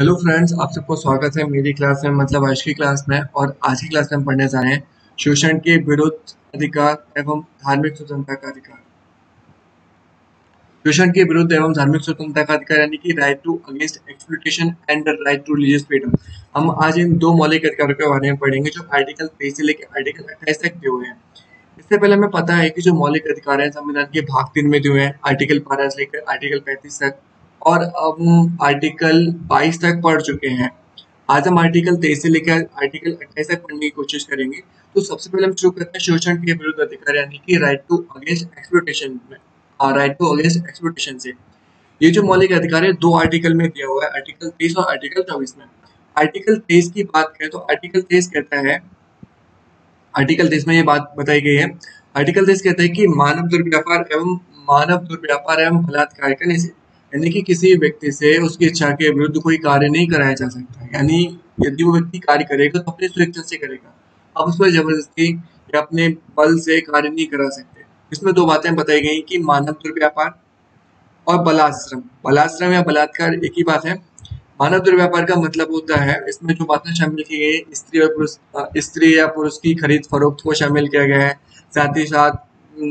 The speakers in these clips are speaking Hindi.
हेलो फ्रेंड्स, आप सबको स्वागत है मेरी क्लास में, मतलब आज की क्लास में। और आज की क्लास में हम पढ़ने जा रहे हैं शोषण के विरुद्ध अधिकार एवं धार्मिक स्वतंत्रता का अधिकार। शोषण के विरुद्ध एवं धार्मिक स्वतंत्रता का अधिकार यानी कि right to against exploitation and the right to religious freedom. हम आज इन दो मौलिक अधिकारों के बारे में पढ़ेंगे जो आर्टिकल 23 से लेकर आर्टिकल 28 तक दिए हुए हैं। इससे पहले हमें पता है कि जो मौलिक अधिकार है संविधान के भाग 3 में दिए हुए हैं, आर्टिकल 12 से लेकर आर्टिकल 35 तक। और अब हम आर्टिकल 22 तक पढ़ चुके हैं। आज हम आर्टिकल 23 से लेकर आर्टिकल 28 तक पढ़ने की कोशिश करेंगे। तो सबसे पहले हम शुरू करते हैं शोषण के विरुद्ध अधिकार यानी कि राइट टू अगेंस्ट एक्सप्लॉइटेशन में। राइट टू अगेंस्ट एक्सप्लॉइटेशन से ये जो मौलिक अधिकार है दो आर्टिकल में दिया हुआ है, आर्टिकल 23 और आर्टिकल 24 में। आर्टिकल 23 की बात करें तो आर्टिकल 23 कहता है, आर्टिकल 23 में ये बात बताई गई है। आर्टिकल 23 कहता है कि मानव दुर्व्यापार एवं बलात्कार का निषेध, यानी कि किसी व्यक्ति से उसकी इच्छा के विरुद्ध कोई कार्य नहीं कराया जा सकता। यानी यदि वो व्यक्ति कार्य करेगा तो अपनी स्वेच्छा से करेगा, आप उस पर जबरदस्ती या अपने बल से कार्य नहीं करा सकते। इसमें दो बातें बताई गई कि मानव दुर्व्यापार और बलाश्रम। बलाश्रम या बलात्कार एक ही बात है। मानव दुर्व्यापार का मतलब होता है, इसमें जो बातें शामिल की गई है, स्त्री या पुरुष की खरीद फरोख्त को शामिल किया गया है। साथ ही साथ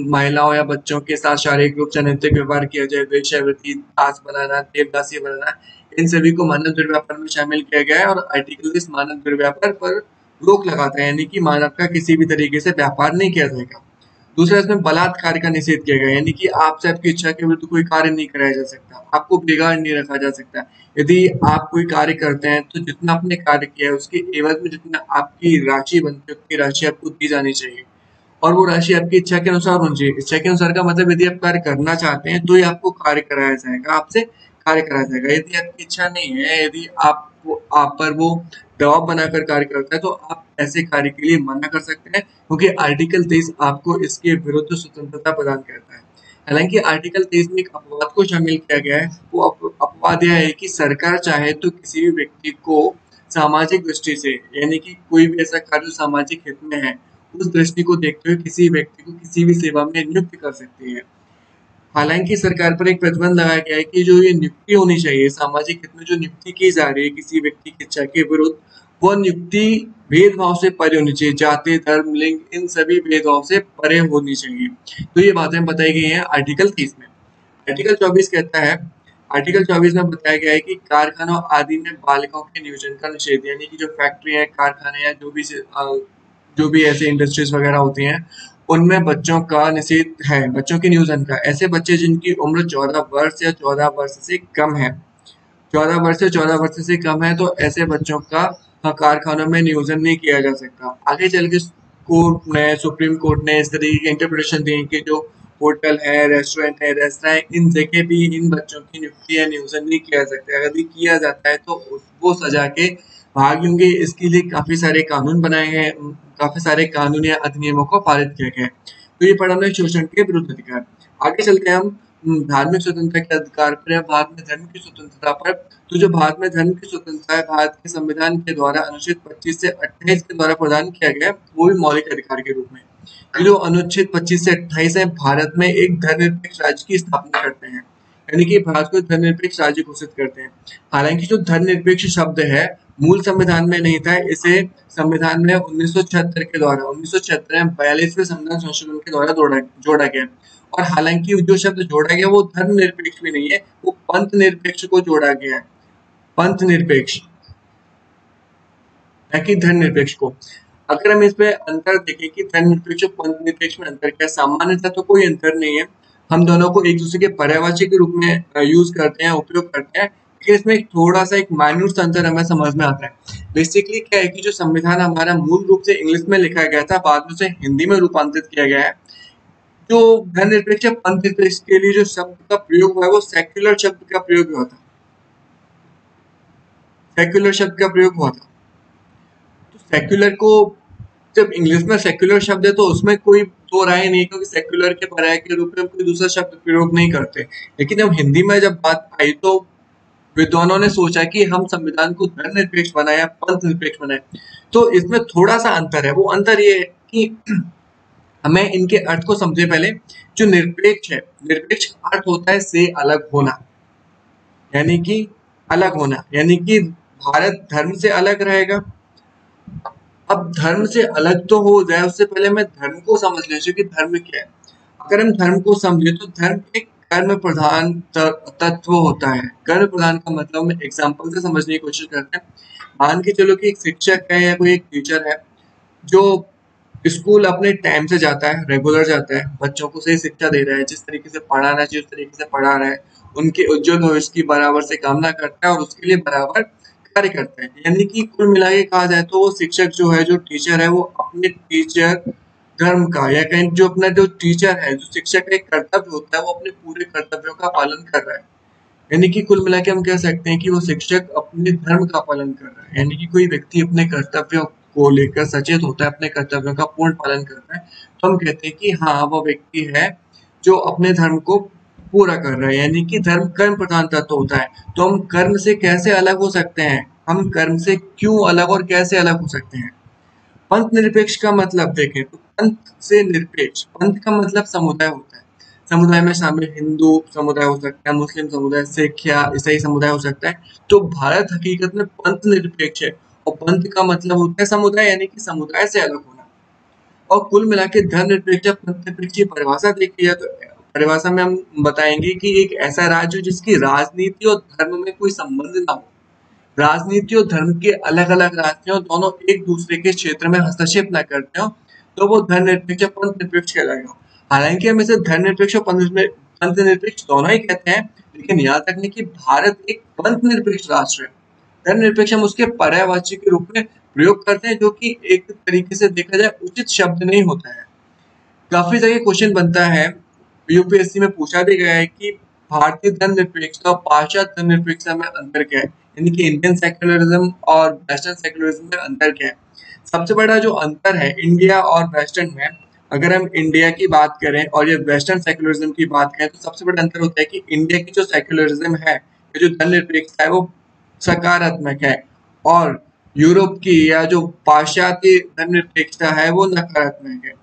महिलाओं या बच्चों के साथ शारीरिक रूप से अनैतिक व्यवहार किया जाए, वेश्यावृत्ति, दास बनाना, देवदासी बनाना, इन सभी को मानव दुर्व्यापार में शामिल किया गया है। और आर्टिकल 30 मानव दुर्व्यापार पर रोक लगाता है, यानी कि मानव का किसी भी तरीके से व्यापार नहीं किया जाएगा। दूसरा, इसमें बलात्कार का निषेध किया गया, यानी कि आपसे आपकी इच्छा के विरुद्ध कोई कार्य नहीं कराया जा सकता, आपको बेगार नहीं रखा जा सकता। यदि आप कोई कार्य करते हैं तो जितना आपने कार्य किया है उसके एवज में जितना आपकी राशि बनती है उतनी राशि आपको दी जानी चाहिए। और वो राशि आपकी इच्छा के अनुसार होनी चाहिए। इच्छा के अनुसार का मतलब यदि आप कार्य करना चाहते हैं तो ही आपको कार्य कराया जाएगा, आपसे कार्य कराया जाएगा। यदि आपकी इच्छा नहीं है, यदि आप पर वो दबाव बनाकर कार्य करता है तो आप ऐसे कार्य के लिए मना कर सकते हैं, क्योंकि आर्टिकल 23 आपको इसके विरुद्ध स्वतंत्रता प्रदान करता है। हालांकि आर्टिकल 23 में एक अपवाद को शामिल किया गया है। वो अपवाद यह है कि सरकार चाहे तो किसी भी व्यक्ति को सामाजिक दृष्टि से, यानी कि कोई भी ऐसा कार्य जो सामाजिक हित में है, उस दृष्टि को देखते हुए किसी व्यक्ति को किसी भी सेवा में नियुक्त कर सकती है। हालांकि सरकार पर एक प्रतिबंध लगाया गया है कि जो ये नियुक्ति होनी चाहिए, सामाजिक हित में जो नियुक्ति की जा रही है किसी व्यक्ति की इच्छा के विरुद्ध, वह नियुक्ति भेदभाव से परे होनी चाहिए। जाति, धर्म, लिंग, इन सभी भेदभाव से परे होनी चाहिए। तो ये बातें बताई गई हैं आर्टिकल 30 में। आर्टिकल 24 कहता है, आर्टिकल 24 में बताया गया है कि कारखानों आदि में बालिकाओं के नियोजन का निषेध, यानी कि जो फैक्ट्री है, कारखाने या जो भी ऐसे इंडस्ट्रीज वगैरह होती हैं, उनमें बच्चों का निषेध है, बच्चों के नियोजन का। ऐसे बच्चे जिनकी उम्र 14 वर्ष या 14 वर्ष से कम है, 14 वर्ष से 14 वर्ष से कम है, तो ऐसे बच्चों का कारखानों में नियोजन नहीं किया जा सकता। आगे चल के सुप्रीम कोर्ट ने इस तरीके की इंटरप्रिटेशन दी कि जो होटल है, रेस्टोरेंट है, रेस्तरां है, इन जगह भी इन बच्चों की नियुक्ति या नियोजन नहीं किया जा सकता। अगर किया जाता है तो वो सजा के भाग होंगे। इसके लिए काफी सारे कानून बनाए गए, काफी सारे कानून या अधिनियमों को पारित किया गया है। तो ये पढ़ा हमने शोषण के विरुद्ध अधिकार। आगे चलते हैं हम धार्मिक स्वतंत्रता के अधिकार पर या भारत में धर्म की स्वतंत्रता पर। तो जो भारत में धर्म की स्वतंत्रता है, भारत के संविधान के द्वारा अनुच्छेद 25 से 28 के द्वारा प्रदान किया गया, वो भी मौलिक अधिकार के रूप में। ये जो अनुच्छेद 25 से 28 है, भारत में एक धर्मनिरपेक्ष राज्य की स्थापना करते हैं, यानी कि भारत को धर्मनिरपेक्ष राज्य घोषित करते हैं। हालांकि जो धर्मनिरपेक्ष शब्द है मूल संविधान में नहीं था, इसे संविधान में 1976 के द्वारा 1976 में 42वें संविधान संशोधन के द्वारा जोड़ा गया। और हालांकि जो शब्द जोड़ा गया वो धर्मनिरपेक्ष भी नहीं है, वो पंथ निरपेक्ष को जोड़ा गया है, पंथ निरपेक्ष, न कि धर्मनिरपेक्ष को। अगर हम इस पे अंतर देखें कि धर्मनिरपेक्ष और पंथ निरपेक्ष में अंतर क्या है, सामान्यतः तो कोई अंतर नहीं है। हम दोनों को एक दूसरे के पर्यायवाची के रूप में यूज करते हैं, उपयोग करते हैं, लेकिन इसमें एक थोड़ा सा एक माइन्यूट अंतर हमें समझ में आता है। बेसिकली क्या है कि जो संविधान हमारा मूल रूप से इंग्लिश में लिखा गया था, बाद में उसे हिंदी में रूपांतरित किया गया है। जो धर्मनिरपेक्ष या पंथ निरपेक्ष के लिए जो शब्द का प्रयोग हुआ है वो सेक्युलर शब्द का प्रयोग हुआ था, सेक्युलर शब्द का प्रयोग हुआ था। तो सेक्युलर को जब इंग्लिश में सेक्युलर शब्द है तो उसमें कोई दो राय नहीं, क्योंकि सेक्युलर के पर्याय के रूप में हम कोई दूसरा शब्द प्रयोग नहीं करते। लेकिन जब हिंदी में जब बात आई तो विद्वानों ने सोचा कि हम संविधान को धर्मनिरपेक्ष बनाए या पंथ निरपेक्ष बनाए। तो इसमें थोड़ा सा अंतर है। वो अंतर ये है कि हमें इनके अर्थ को समझे पहले। जो निरपेक्ष है, निरपेक्ष अर्थ होता है से अलग होना, यानी कि अलग होना, यानी कि भारत धर्म से अलग रहेगा। अब धर्म से अलग तो हो जाए, उससे पहले मैं धर्म को समझ लीजिए कि धर्म क्या है। अगर हम धर्म को समझे तो धर्म एक कर्म प्रधान तत्व होता है। कर्म प्रधान का मतलब हम एग्जाम्पल से समझने की कोशिश करते हैं। मान के चलो कि एक शिक्षक है या कोई एक टीचर है जो स्कूल अपने टाइम से जाता है, रेगुलर जाता है, बच्चों को सही शिक्षा दे रहा है, जिस तरीके से पढ़ाना चाहिए उस तरीके से पढ़ा रहा है, उनके उज्जवल भविष्य की बराबर से कामना करता है और उसके लिए बराबर कार्य करता है। यानी कि कुल मिला के कहा जाए तो वो शिक्षक जो है, जो टीचर है, वो अपने टीचर धर्म का या कहीं जो अपना जो टीचर है, जो शिक्षक का एक कर्तव्य होता है, वो अपने पूरे कर्तव्यों का पालन कर रहा है। यानी कि कुल मिला के हम कह सकते हैं कि वो शिक्षक अपने धर्म का पालन कर रहा है। यानी कि कोई व्यक्ति अपने कर्तव्यों को लेकर सचेत होता है, अपने कर्तव्यों का पूर्ण पालन करता है, तो हम कहते हैं कि हाँ, वो व्यक्ति है जो अपने धर्म को पूरा कर रहा है। यानी कि धर्म कर्म प्रधान तत्व होता है। तो हम कर्म से कैसे अलग हो सकते हैं, हम कर्म से क्यों अलग और कैसे अलग हो सकते हैं? पंथ निरपेक्ष का मतलब देखें तो पंथ से निरपेक्ष, पंथ का मतलब समुदाय होता है। समुदाय में शामिल हिंदू समुदाय हो सकता है, मुस्लिम समुदाय, सिख या ईसाई समुदाय हो सकता है। तो भारत हकीकत में पंथ निरपेक्ष है और पंथ का मतलब होता है समुदाय, यानी कि समुदाय से अलग होना। और कुल मिला के धर्मनिरपेक्ष या पंथ निरपेक्ष की परिभाषा देखी जाए तो परिभाषा में हम बताएंगे कि एक ऐसा राज्य हो जिसकी राजनीति और धर्म में कोई संबंध ना हो। राजनीति और धर्म के अलग अलग राज्य और दोनों एक दूसरे के क्षेत्र में हस्तक्षेप न करते हो, तो वो धर्मनिरपेक्ष या पंथ निरपेक्ष कहलाएगा। हालांकि हम इसे धर्मनिरपेक्ष और पंथ निरपेक्ष दोनों ही कहते हैं, लेकिन याद रखने की भारत एक पंथ निरपेक्ष राष्ट्र है। धर्मनिरपेक्ष हम उसके पर्यायवाची के रूप में प्रयोग करते हैं, जो कि एक तरीके से देखा जाए उचित शब्द नहीं होता है। काफी जगह क्वेश्चन बनता है, यूपीएससी में पूछा भी गया है कि भारतीय धर्मनिरपेक्षता और पाश्चात्य धर्मनिरपेक्षता में अंतर क्या है, यानी कि इंडियन सेक्युलरिज्म और वेस्टर्न सेक्युलरिज्म में अंतर क्या है। सबसे बड़ा जो अंतर है इंडिया और वेस्टर्न में, अगर हम इंडिया की बात करें और ये वेस्टर्न सेक्युलरिज्म की बात करें, तो सबसे बड़ा अंतर होता है कि इंडिया की जो सेक्युलरिज्म है, जो धर्मनिरपेक्षता है, वो सकारात्मक है और यूरोप की या जो पाश्चात्य धर्मनिरपेक्षता है वो नकारात्मक है।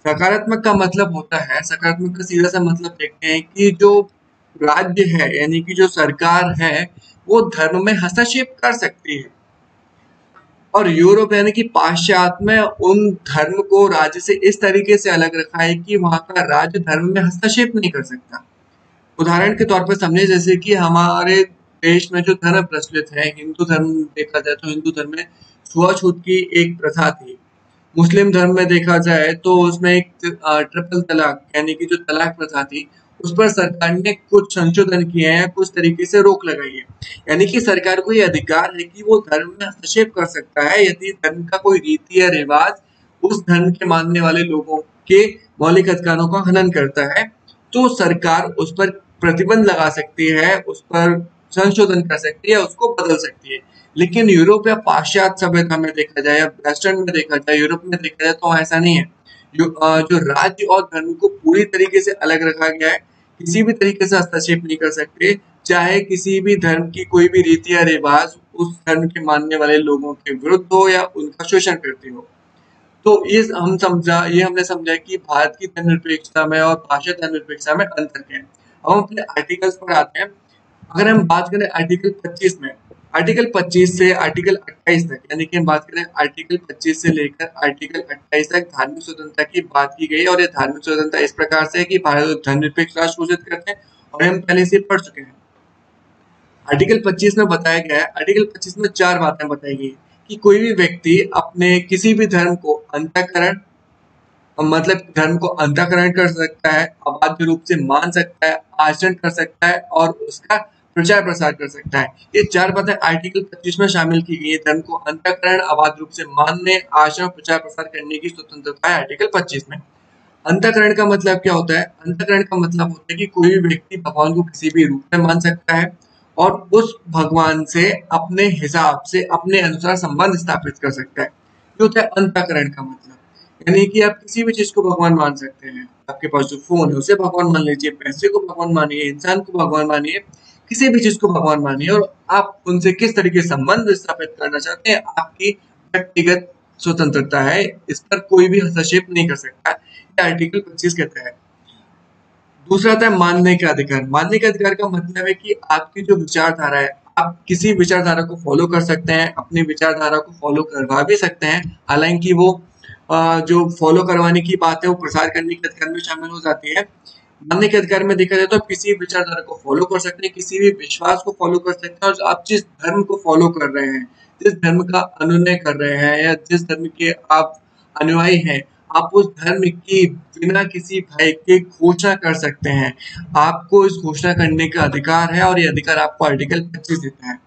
सकारात्मक का मतलब होता है, सकारात्मक का सीधा सा मतलब देखते हैं कि जो राज्य है यानी कि जो सरकार है वो धर्म में हस्तक्षेप कर सकती है, और यूरोप यानी कि पाश्चात्य में उन धर्म को राज्य से इस तरीके से अलग रखा है कि वहां का राज्य धर्म में हस्तक्षेप नहीं कर सकता। उदाहरण के तौर पर समझे, जैसे कि हमारे देश में जो धर्म प्रचलित है, हिंदू धर्म देखा जाए तो हिंदू धर्म में छुआछूत की एक प्रथा थी। मुस्लिम धर्म में देखा जाए तो उसमें एक ट्रिपल तलाक यानी कि जो तलाक प्रथा थी, उस पर सरकार ने कुछ संशोधन किए हैं, कुछ तरीके से रोक लगाई है। यानी कि सरकार को ये अधिकार है कि वो धर्म में हस्तक्षेप कर सकता है यदि धर्म का कोई रीति या रिवाज उस धर्म के मानने वाले लोगों के मौलिक अधिकारों का हनन करता है, तो सरकार उस पर प्रतिबंध लगा सकती है, उस पर संशोधन कर सकती है, उसको बदल सकती है। लेकिन यूरोप या पाश्चात्य सभ्यता में देखा जाए या वेस्टर्न में देखा जाए, यूरोप में देखा जाए तो ऐसा नहीं है। जो राज्य और धर्म को पूरी तरीके से अलग रखा गया है, किसी भी तरीके से हस्तक्षेप नहीं कर सकते, चाहे किसी भी धर्म की कोई भी रीति या रिवाज उस धर्म के मानने वाले लोगों के विरुद्ध हो या उनका शोषण करती हो। तो ये हमने समझा कि भारत की धर्मनिरपेक्षता में और पाश्चात्य धर्मनिरपेक्षता में अंतर क्या है। अब हम अपने आर्टिकल्स पर आते हैं। अगर हम बात करें आर्टिकल 25 में, आर्टिकल 25 से आर्टिकल 28 तक, यानी कि हम बात करें आर्टिकल 25 से लेकर आर्टिकल 28 तक धार्मिक स्वतंत्रता की बात की गई है, और ये धार्मिक स्वतंत्रता इस प्रकार से है कि भारत धर्मनिरपेक्ष राष्ट्र घोषित करते हैं, और हम पहले से पढ़ चुके हैं। आर्टिकल 25 में बताया गया है, आर्टिकल 25 में 4 बातें बताई गई कि कोई भी व्यक्ति अपने किसी भी धर्म को अंतःकरण, मतलब धर्म को अंतःकरण कर सकता है, अबाध्य रूप से मान सकता है, आचरण कर सकता है और उसका प्रचार प्रसार कर सकता है। ये 4 बातें आर्टिकल 25 में शामिल की गई है। धर्म को अंतःकरण, अबाध्य रूप से मानने, आचरण, प्रचार प्रसार करने की स्वतंत्रता है आर्टिकल 25 में। अंतःकरण का मतलब क्या होता है? अंतःकरण का मतलब होता है कि कोई भी व्यक्ति भगवान को किसी भी रूप में मान सकता है और उस भगवान से अपने हिसाब से, अपने अनुसार संबंध स्थापित कर सकता है। ये होता है अंतःकरण का मतलब। यानी कि आप किसी भी चीज को भगवान मान सकते हैं। आपके पास जो फोन है उसे भगवान मान लीजिए, पैसे को भगवान मानिए, इंसान को भगवान मानिए, किसी भी चीज को भगवान मानिए, और आप उनसे किस तरीके से संबंध स्थापित करना चाहते हैं, आपकी व्यक्तिगत स्वतंत्रता है। इस पर कोई भी हस्तक्षेप नहीं कर सकता। ये आर्टिकल 25 कहता है। दूसरा आता है मानने का अधिकार। मानने के अधिकार का मतलब है कि आपकी जो विचारधारा है, आप किसी विचारधारा को फॉलो कर सकते हैं, अपनी विचारधारा को फॉलो करवा भी सकते हैं, हालांकि वो जो फॉलो करवाने की बात है वो प्रसार करने के अधिकार में शामिल हो जाती है। मानने के अधिकार में देखा जाए तो आप किसी विचारधारा को फॉलो कर सकते हैं, किसी भी विश्वास को फॉलो कर सकते हैं, और आप जिस धर्म को फॉलो कर रहे हैं, जिस धर्म का अनुनय कर रहे हैं या जिस धर्म के आप अनुयायी हैं, आप उस धर्म की बिना किसी भय के घोषणा कर सकते हैं। आपको इस घोषणा करने का अधिकार है और ये अधिकार आपको आर्टिकल 25 देता है।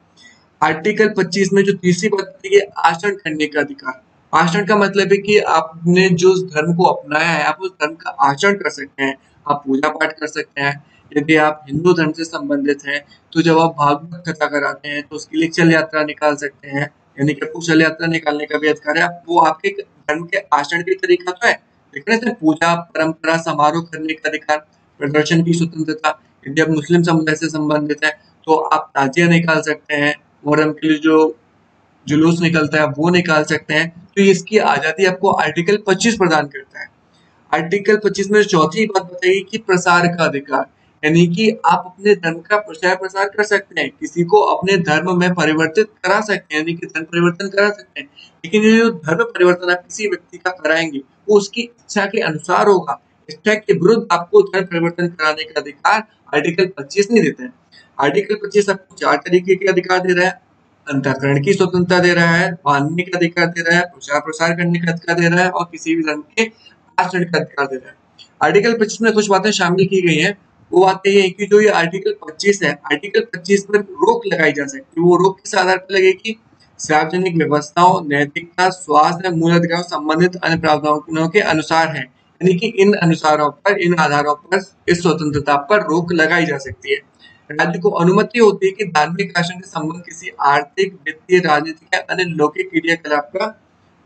आर्टिकल 25 में जो तीसरी बात बताई है, आचरण करने का अधिकार। आचरण का मतलब है कि आपने जो उस धर्म को अपनाया है, आप उस धर्म का आचरण कर सकते हैं। आप पूजा पाठ कर सकते हैं। यदि आप हिंदू धर्म से संबंधित हैं, तो जब आप भागवत कथा कराते हैं, तो उसके लिए चल यात्रा निकाल सकते हैं, यानी कि आपको चल यात्रा निकालने का भी अधिकार है। वो आपके धर्म के आचरण का तरीका तो है, लेकिन इसमें पूजा, परंपरा, समारोह करने का अधिकार, प्रदर्शन की स्वतंत्रता। यदि आप मुस्लिम समुदाय से संबंधित है, तो आप ताजिया निकाल सकते हैं, मुहर्रम के लिए जो जुलूस निकलता है वो निकाल सकते हैं। तो इसकी आजादी आपको आर्टिकल 25 प्रदान करता है। आर्टिकल 25 में चौथी बात बताइए कि प्रसार का अधिकार, यानी कि आप अपने धर्म का प्रचार प्रसार कर सकते हैं, किसी को अपने धर्म में परिवर्तित करा सकते हैं, यानी कि धर्म परिवर्तन करा सकते हैं। लेकिन ये जो धर्म परिवर्तन आप किसी व्यक्ति का कराएंगे, वो उसकी इच्छा के अनुसार होगा। इच्छा के विरुद्ध आपको धर्म परिवर्तन कराने का अधिकार आर्टिकल 25 नहीं देता है। आर्टिकल 25 आपको 4 तरीके के अधिकार दे रहा है। अंतःकरण की स्वतंत्रता दे रहा है, मानने का अधिकार दे रहा है, प्रचार प्रसार करने का अधिकार दे रहा है, और किसी भी धर्म के आचरण का अधिकार दे रहा है। आर्टिकल 25 में कुछ बातें शामिल की गई हैं। वो बातें ये है कि जो ये आर्टिकल 25 है, आर्टिकल 25 पर रोक लगाई जा सकती है। वो रोक किस आधार पर लगेगी? सार्वजनिक व्यवस्थाओं, नैतिकता, स्वास्थ्य, मूल अधिकारों संबंधित अन्य प्रावधानों के अनुसार है, यानी कि इन अनुसारों पर, इन आधारों पर इस स्वतंत्रता पर रोक लगाई जा सकती है। राज्य को अनुमति होती है कि धार्मिक आचरण के संबंध किसी आर्थिक, वित्तीय, राजनीतिक या अन्य लौकिक क्रियाकलाप का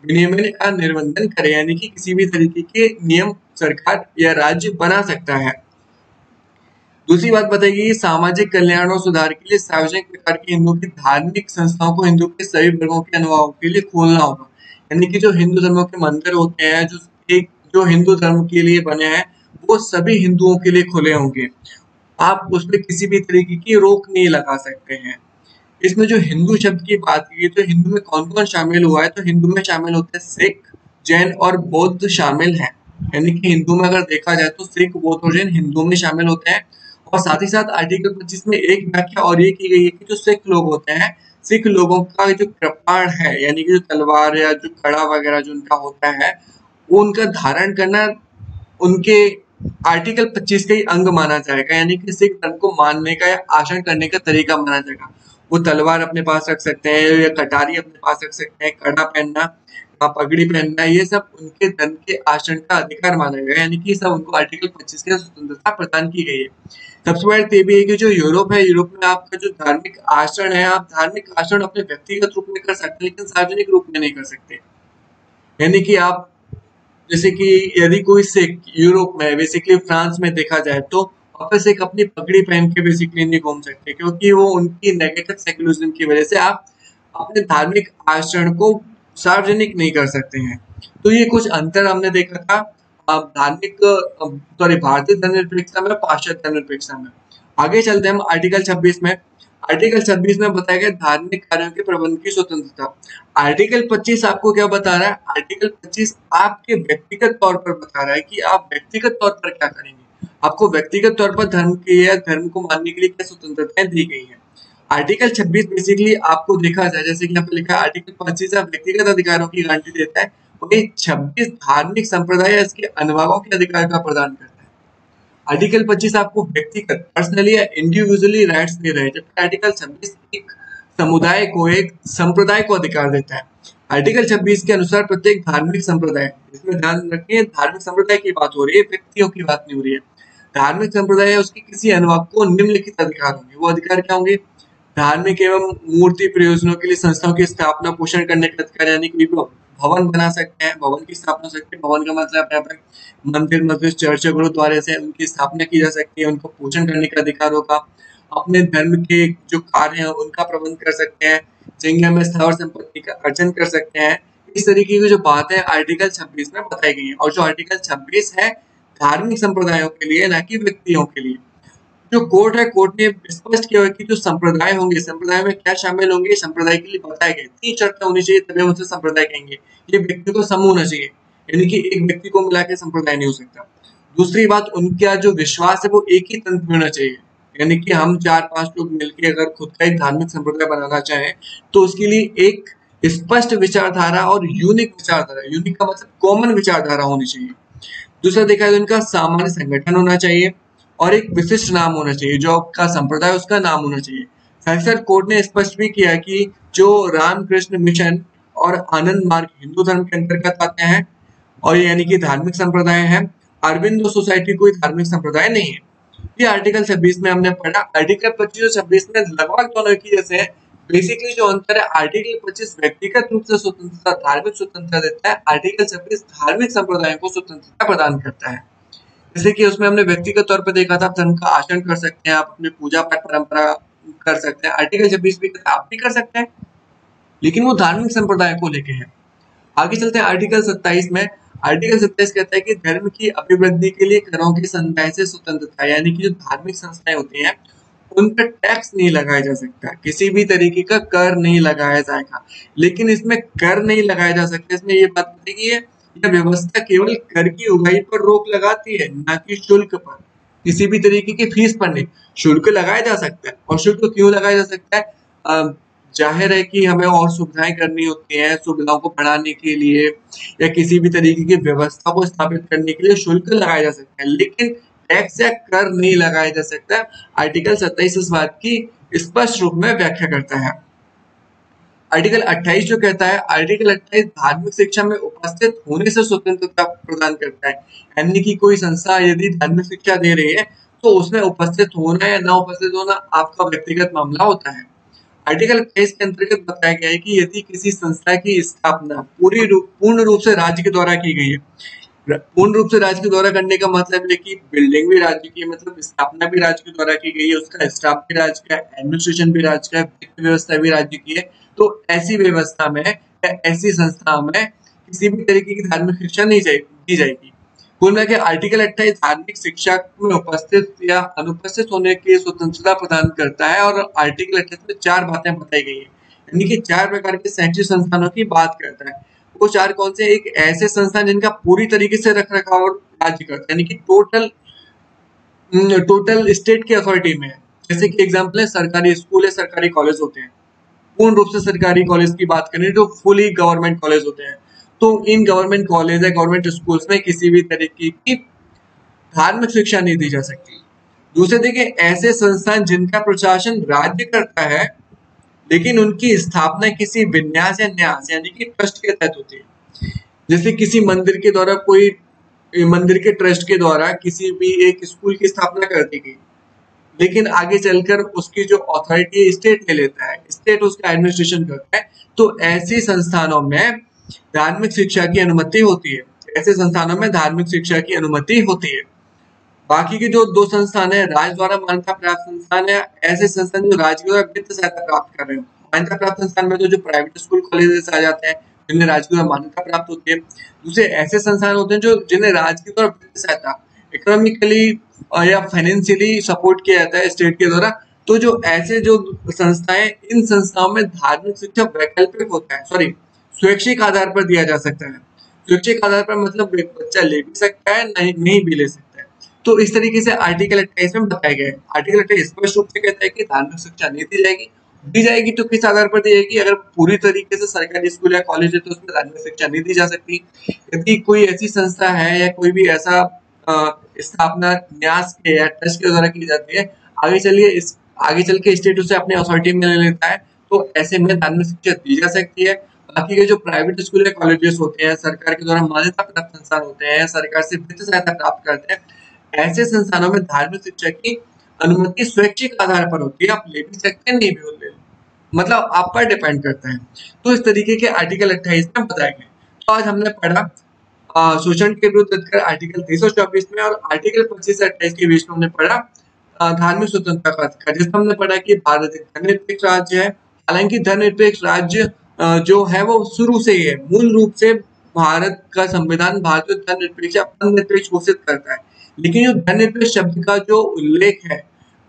विनियमन का निर्बंधन करे, यानी कि किसी भी तरीके के नियम सरकार या राज्य बना सकता है। दूसरी बात बताइए कि सामाजिक कल्याण और सुधार के लिए सार्वजनिक प्रकार की हिंदू की धार्मिक संस्थाओं को हिंदू के सभी वर्गों के अनुभावों के लिए खोलना होगा, यानी कि जो हिंदू धर्मों के मंदिर होते हैं, जो हिंदू धर्म के लिए बने हैं, वो सभी हिंदुओं के लिए खुले होंगे। आप उसमें किसी भी तरीके की रोक नहीं लगा सकते हैं। इसमें जो हिंदू शब्द की बात की, तो हिंदू में कौन कौन शामिल हुआ है? तो हिंदू में शामिल होते हैं सिख, जैन और बौद्ध शामिल हैं। यानी कि हिंदू में अगर देखा जाए तो सिख, बौद्ध और जैन हिंदू में शामिल होते हैं। और साथ ही साथ आर्टिकल 25 में एक व्याख्या और ये की गई है कि जो सिख लोग होते हैं, सिख लोगों का जो कृपाण है, यानी कि जो तलवार या जो कड़ा वगैरह जो उनका होता है, वो उनका धारण करना उनके आर्टिकल 25 का ही अंग माना जाएगा, यानी कि सिख धर्म को मानने का या आचरण करने का तरीका माना जाएगा। वो तलवार अपने पास रख सकते हैं या कटारी अपने पास रख सकते हैं, कड़ा पहनना, पगड़ी पहनना, ये सब उनके धर्म के आचरण का अधिकार माना गया, यानी कि सब उनको आर्टिकल 25 की स्वतंत्रता प्रदान की गई है। सबसे बड़ी बात ये भी है कि जो यूरोप है, यूरोप में आपका जो धार्मिक आचरण है, आप धार्मिक आचरण अपने व्यक्तिगत रूप में कर सकते हैं, लेकिन सार्वजनिक रूप में नहीं कर सकते। यानी कि आप, जैसे कि यदि कोई सिख यूरोप में, बेसिकली फ्रांस में देखा जाए, तो वापस एक अपनी पगड़ी पहन के बेसिकली नहीं घूम सकते, क्योंकि वो उनकी नेगेटिव सेक्युलरिज्म की वजह से आप अपने धार्मिक आचरण को सार्वजनिक नहीं कर सकते हैं। तो ये कुछ अंतर हमने देखा था धार्मिक, सॉरी, भारतीय धर्मनिरपेक्षता में, पाश्चात्य धर्मनिरपेक्षता में। आगे चलते हैं हम आर्टिकल 26 में। आर्टिकल 26 में बताया गया धार्मिक कार्यों के प्रबंध की स्वतंत्रता। आर्टिकल 25 आपको क्या बता रहा है? आर्टिकल 25 आपके व्यक्तिगत तौर पर बता रहा है कि आप व्यक्तिगत तौर पर क्या करेंगे। आपको व्यक्तिगत तौर पर धर्म के या धर्म को मानने के लिए क्या स्वतंत्रताएं दी गई हैं। आर्टिकल 26 बेसिकली आपको देखा जाए, जैसे कि यहाँ पे लिखा है, आर्टिकल 25 व्यक्तिगत अधिकारों की गारंटी देता है, वही 26 धार्मिक संप्रदाय या इसके अनुभागों के अधिकार का प्रदान करता है। आर्टिकल 25 आपको व्यक्तिगत, पर्सनली या इंडिविजुअली राइट्स दे रहे हैं, जबकि आर्टिकल 26 एक समुदाय को, एक संप्रदाय को अधिकार देता है। आर्टिकल 26 के अनुसार प्रत्येक धार्मिक संप्रदाय, इसमें ध्यान रखिए धार्मिक संप्रदाय की बात हो रही है, व्यक्तियों की बात नहीं हो रही है। धार्मिक संप्रदाय है उसके किसी अनुभाग को निम्नलिखित अधिकार होंगे। वो अधिकार क्या होंगे? धार्मिक एवं मूर्ति प्रयोजनों के लिए संस्थाओं की स्थापना पोषण करने का अधिकार, यानी कोई भवन बना सकते हैं, भवन की स्थापना हो सकती है। भवन का मतलब यहाँ पर मंदिर, मस्जिद, चर्च, गुरुद्वारे से उनकी स्थापना की जा सकती है, उनको पोषण करने का अधिकार होगा। अपने धर्म के जो कार्य हैं उनका प्रबंध कर सकते हैं, जंगल में स्थावर संपत्ति का अर्जन कर सकते हैं। इस तरीके की जो बात है आर्टिकल 26 में बताई गई है। और जो आर्टिकल 26 है धार्मिक संप्रदायों के लिए, ना कि व्यक्तियों के लिए। जो कोर्ट है, कोर्ट ने स्पष्ट किया है कि जो संप्रदाय होंगे, संप्रदाय में क्या शामिल होंगे, संप्रदाय के लिए बताया गया 3 शर्तें होनी चाहिए, तभी हम उसे संप्रदाय कहेंगे। ये व्यक्ति को समूह होना चाहिए, यानी कि एक व्यक्ति को मिला के संप्रदाय नहीं हो सकता। दूसरी बात, उनका जो विश्वास है वो एक ही तंत्र में होना चाहिए, यानी कि हम 4-5 लोग मिलके अगर खुद का एक धार्मिक संप्रदाय बनाना चाहें तो उसके लिए एक स्पष्ट विचारधारा और यूनिक विचारधारा, यूनिक का मतलब कॉमन विचारधारा होनी चाहिए। दूसरा देखा जाए तो उनका सामान्य संगठन होना चाहिए और एक विशिष्ट नाम होना चाहिए, जो आपका संप्रदाय है उसका नाम होना चाहिए। साथ ही साथ कोर्ट ने स्पष्ट भी किया कि जो रामकृष्ण मिशन और आनंद मार्ग हिंदू धर्म के अंतर्गत आते हैं और ये यानी कि धार्मिक संप्रदाय है। अरविंदो सोसाइटी कोई धार्मिक संप्रदाय नहीं है। ये आर्टिकल 26 में हमने पढ़ा। आर्टिकल 25 और 26 में लगभग दोनों एक ही जैसे हैं। बेसिकली जो अंतर है, आर्टिकल 25 व्यक्तिगत रूप से स्वतंत्रता, धार्मिक स्वतंत्रता देता है। आर्टिकल 26 धार्मिक संप्रदायों को स्वतंत्रता प्रदान करता है। जैसे कि उसमें हमने व्यक्तिगत तौर पर देखा था, आप धर्म का आचरण कर सकते हैं, आप अपने पूजा पाठ परंपरा कर सकते हैं। आर्टिकल 26 भी कहता है आप भी कर सकते हैं, लेकिन वो धार्मिक संप्रदाय को लेके है। आगे चलते हैं आर्टिकल 27 में। आर्टिकल 27 कहता है कि धर्म की अभिवृद्धि के लिए करों के समुदाय से स्वतंत्रता, यानी कि जो धार्मिक संस्थाएं होती हैं उन पर टैक्स नहीं लगाया जा सकता, किसी भी तरीके का कर नहीं लगाया जाएगा। लेकिन इसमें कर नहीं लगाया जा सकता, इसमें ये बात बताई गई है, यह व्यवस्था केवल कर की उगाही पर रोक लगाती है, ना कि शुल्क पर, किसी भी तरीके की फीस पर नहीं। शुल्क लगाया जा सकता है, और शुल्क क्यों लगाया जा सकता है? जाहिर है कि हमें और सुविधाएं करनी होती हैं, सुविधाओं को बढ़ाने के लिए या किसी भी तरीके की व्यवस्था को स्थापित करने के लिए शुल्क लगाया जा सकता है, लेकिन टैक्स या कर नहीं लगाया जा सकता। आर्टिकल 27 इस बात की स्पष्ट रूप में व्याख्या करता है। आर्टिकल 28 जो कहता है, आर्टिकल 28 धार्मिक शिक्षा में उपस्थित होने से स्वतंत्रता प्रदान करता है, यानी कि कोई संस्था यदि धार्मिक शिक्षा दे रही है तो उसमें उपस्थित होना या ना उपस्थित होना आपका व्यक्तिगत मामला होता है। आर्टिकल 28 के अंतर्गत बताया गया है कि यदि किसी संस्था की स्थापना पूर्ण रूप से राज्य के द्वारा की गई है, पूर्ण रूप से राज्य के द्वारा करने का मतलब है कि बिल्डिंग भी राज्य की है, मतलब स्थापना भी राज्य के द्वारा की गई है, उसका स्टाफ भी राज्य का है, एडमिनिस्ट्रेशन भी राज्य का है, वित्त व्यवस्था भी राज्य की है, तो ऐसी व्यवस्था में या ऐसी संस्था में किसी भी तरीके की धार्मिक शिक्षा नहीं दी जाएगी। कुल मिला के आर्टिकल 28 धार्मिक शिक्षा में उपस्थित या अनुपस्थित होने की स्वतंत्रता प्रदान करता है, और आर्टिकल 28 में 4 बातें बताई गई है, यानी कि 4 प्रकार के शैक्षिक संस्थानों की बात करता है। वो 4 कौन से? एक ऐसे संस्थान जिनका पूरी तरीके से रख रखाव राज्य करता है, यानी कि टोटल स्टेट की अथॉरिटी में है। जैसे कि एग्जाम्पल है सरकारी स्कूल है, सरकारी कॉलेज होते हैं। पूर्ण रूप से सरकारी कॉलेज की बात करें तो फुली गवर्नमेंट कॉलेज होते हैं। तो इन गवर्नमेंट कॉलेज या गवर्नमेंट स्कूल्स में किसी भी तरीके की धार्मिक शिक्षा नहीं दी जा सकती। दूसरे देखिए, ऐसे संस्थान जिनका प्रशासन राज्य करता है लेकिन उनकी स्थापना किसी विन्यास या न्यास यानी कि ट्रस्ट के तहत होती है। जैसे किसी मंदिर के द्वारा, कोई मंदिर के ट्रस्ट के द्वारा किसी भी एक स्कूल की स्थापना कर दी गई, लेकिन आगे चलकर उसकी जो अथॉरिटी स्टेट ले लेता है, स्टेट उसका एडमिनिस्ट्रेशन करता है, तो ऐसे संस्थानों में धार्मिक शिक्षा की अनुमति होती है। ऐसे संस्थानों में धार्मिक शिक्षा की अनुमति होती है। बाकी के जो 2 संस्थान है, राज्य द्वारा मान्यता प्राप्त संस्थान है, ऐसे संस्थान जो राज्य द्वारा वित्त सहायता प्राप्त कर रहे हो। मान्यता प्राप्त संस्थान में तो जो प्राइवेट स्कूल कॉलेजेस आ जाते हैं जिन्हें राज्य द्वारा मान्यता प्राप्त होती है। दूसरे ऐसे संस्थान होते हैं जो जिन्हें राज्य के द्वारा वित्त सहायता, इकोनॉमिकली या फाइनेंशियली सपोर्ट किया जाता है स्टेट के द्वारा। तो जो ऐसे जो संस्थाएं, इन संस्थाओं में धार्मिक शिक्षा वैकल्पिक होता है, सॉरी स्वैच्छिक आधार पर दिया जा सकता है। स्वैच्छिक आधार पर मतलब एक बच्चा ले भी सकता है, नहीं भी ले सकता है। तो इस तरीके से आर्टिकल 28 में बताया गया है। आर्टिकल 28 स्पष्ट रूप से कहता है कि धार्मिक शिक्षा नहीं दी जाएगी तो किस आधार पर दी जाएगी? अगर पूरी तरीके से सरकारी स्कूल या कॉलेज है तो उसमें धार्मिक शिक्षा नहीं दी जा सकती। यदि कोई ऐसी संस्था है या कोई भी ऐसा स्थापना न्यास के या ट्रस्ट के द्वारा की जाती है, आगे चल के स्टेट उसे अपने अथॉरिटी में ले लेता है, तो ऐसे में धार्मिक शिक्षा दी जा सकती है। बाकी के जो प्राइवेट स्कूल या कॉलेजेस होते हैं, सरकार के द्वारा मान्यता प्राप्त संस्थान होते हैं, सरकार से वित्त सहायता प्राप्त करते हैं, ऐसे संस्थानों में धार्मिक शिक्षा की अनुमति स्वैच्छिक आधार पर होती है। आप ले भी सकते हैं, नहीं भी ले, मतलब आप पर डिपेंड करता है। तो इस तरीके के आर्टिकल 28 में बताया गया। तो आज हमने पढ़ा शोषण के विरुद्ध अधिकार आर्टिकल 324 में, और आर्टिकल 25 से 28 के बीच में हमने पढ़ा धार्मिक स्वतंत्रता का अधिकार, जिसमें हमने पढ़ा कि भारत एक धर्मनिरपेक्ष राज्य है। हालांकि धर्मनिरपेक्ष राज्य जो है वो शुरू से ही है, मूल रूप से भारत का संविधान भारत को धर्मनिरपेक्ष या धर्मनिरपेक्ष घोषित करता है, लेकिन जो धर्मनिरपेक्ष शब्द का जो उल्लेख है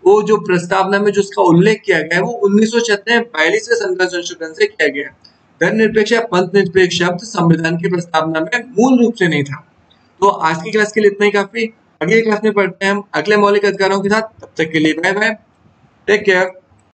वो जो प्रस्तावना में जो उसका उल्लेख किया गया है वो 1976 42वें संविधान संशोधन से किया गया है। धर्मनिरपेक्ष या पंथ निरपेक्ष शब्द संविधान की प्रस्तावना में मूल रूप से नहीं था। तो आज की क्लास के लिए इतना ही काफी। अगली क्लास में पढ़ते हैं हम अगले मौलिक अधिकारों के साथ। तब तक के लिए बाय बाय, टेक केयर।